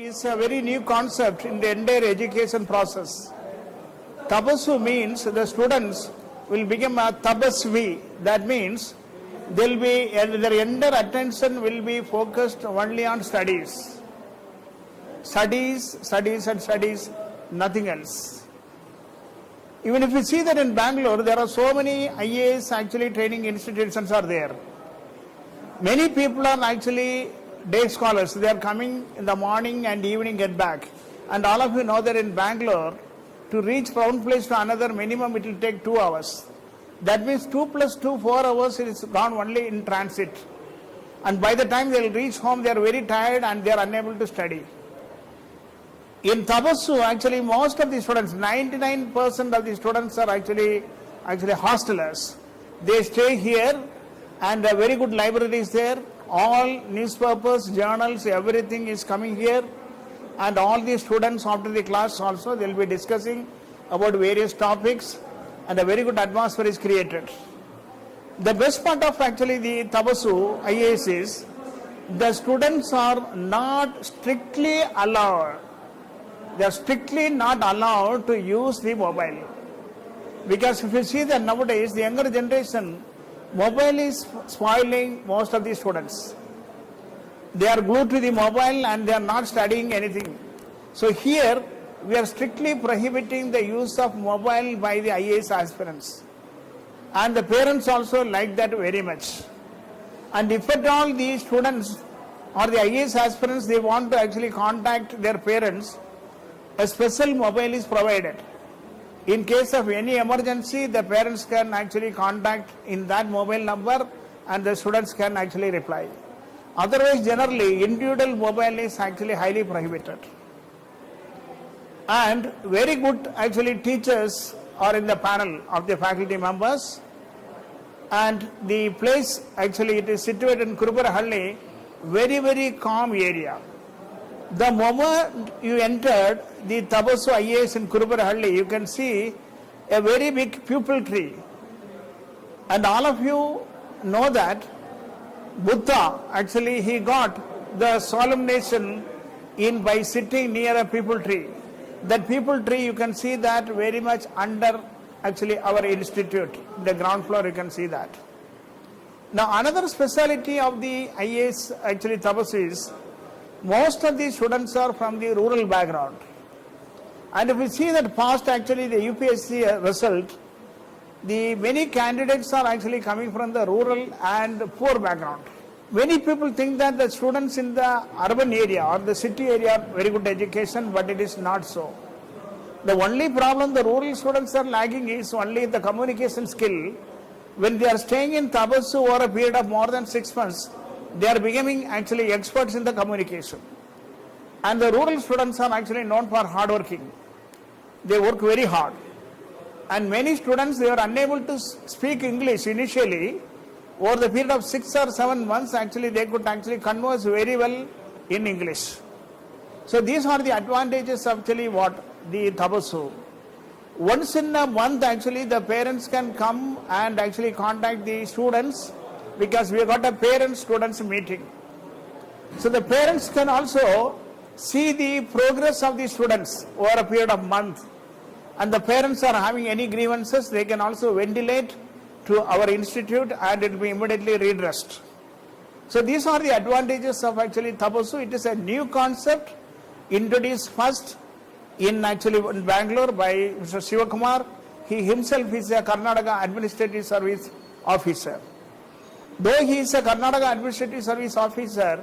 is a very new concept in the entire education process. Tabasu means the students will become a tabasvi. That means their entire attention will be focused only on studies. Studies, studies and studies, nothing else. Even if you see that in Bangalore, there are so many IAS actually training institutions are there. Many people are actually day scholars. They are coming in the morning and evening get back. And all of you know that in Bangalore, to reach from one place to another, minimum it will take 2 hours. That means 2 plus 2, 4 hours is gone only in transit. And by the time they will reach home, they are very tired and they are unable to study. In Tabasu, actually most of the students, 99% of the students are actually hostelers. They stay here and a very good library is there. All newspapers, journals, everything is coming here. And all the students after the class also, they will be discussing about various topics and a very good atmosphere is created. The best part of actually the Tabasu IAS is the students are not strictly allowed. They are strictly not allowed to use the mobile. Because if you see that nowadays, the younger generation, mobile is spoiling most of the students. They are glued to the mobile and they are not studying anything. So here, we are strictly prohibiting the use of mobile by the IAS aspirants. And the parents also like that very much. And if at all the students or the IAS aspirants, they want to actually contact their parents, a special mobile is provided. In case of any emergency, the parents can actually contact in that mobile number and the students can actually reply. Otherwise, generally, individual mobile is actually highly prohibited. And very good actually teachers are in the panel of the faculty members. And the place actually it is situated in Kurubarahalli, very, very calm area. The moment you entered the Tabasu IAS in Kurubarahalli, you can see a very big pupil tree. And all of you know that Buddha, actually he got the solemnation in by sitting near a pupil tree. That pupil tree, you can see that very much under actually our institute. The ground floor, you can see that. Now another speciality of the IAS actually Tabasu is, most of the students are from the rural background. And if we see that past actually the UPSC result, the many candidates are actually coming from the rural and poor background. Many people think that the students in the urban area or the city area have very good education, but it is not so. The only problem the rural students are lagging is only the communication skill. When they are staying in Tabasu over a period of more than 6 months, they are becoming actually experts in the communication. And the rural students are actually known for hard working. They work very hard. And many students, they are unable to speak English initially. Over the period of 6 or 7 months, actually they could actually converse very well in English. So these are the advantages of actually what the Tabasu. Once in a month, actually the parents can come and actually contact the students, because we have got a parent-students meeting. So the parents can also see the progress of the students over a period of month. And the parents are having any grievances, they can also ventilate to our institute and it will be immediately redressed. So these are the advantages of actually Tabasu. It is a new concept introduced first in Bangalore by Mr. Sivakumar. He himself is a Karnataka Administrative Service Officer. Though he is a Karnataka Administrative Service Officer,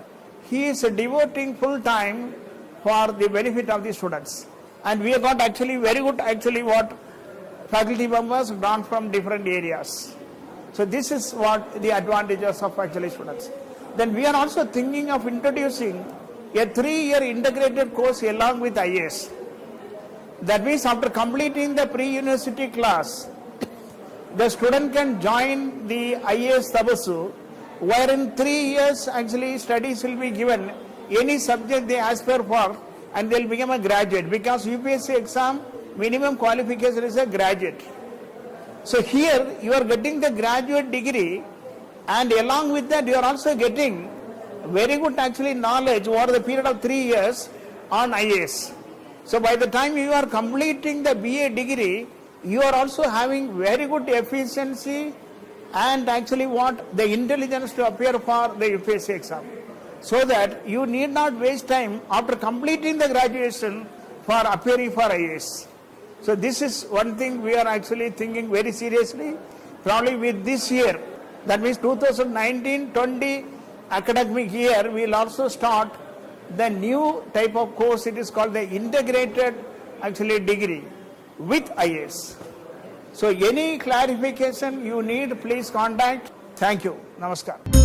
he is devoting full time for the benefit of the students. And we have got actually very good faculty members drawn from different areas. So this is what the advantages of actually students. Then we are also thinking of introducing a 3-year integrated course along with IAS. That means after completing the pre-university class, the student can join the IAS Tabasu, where in 3 years actually studies will be given, any subject they aspire for, and they will become a graduate, because UPSC exam minimum qualification is a graduate. So here you are getting the graduate degree, and along with that you are also getting very good actually knowledge over the period of 3 years on IAS. So by the time you are completing the BA degree, you are also having very good efficiency and actually what the intelligence to appear for the UPSC exam. So that you need not waste time after completing the graduation for appearing for IAS. So this is one thing we are actually thinking very seriously. Probably with this year, that means 2019-20 academic year, we will also start the new type of course. It is called the integrated actually degree with IAS. So any clarification you need, please contact. Thank you. Namaskar.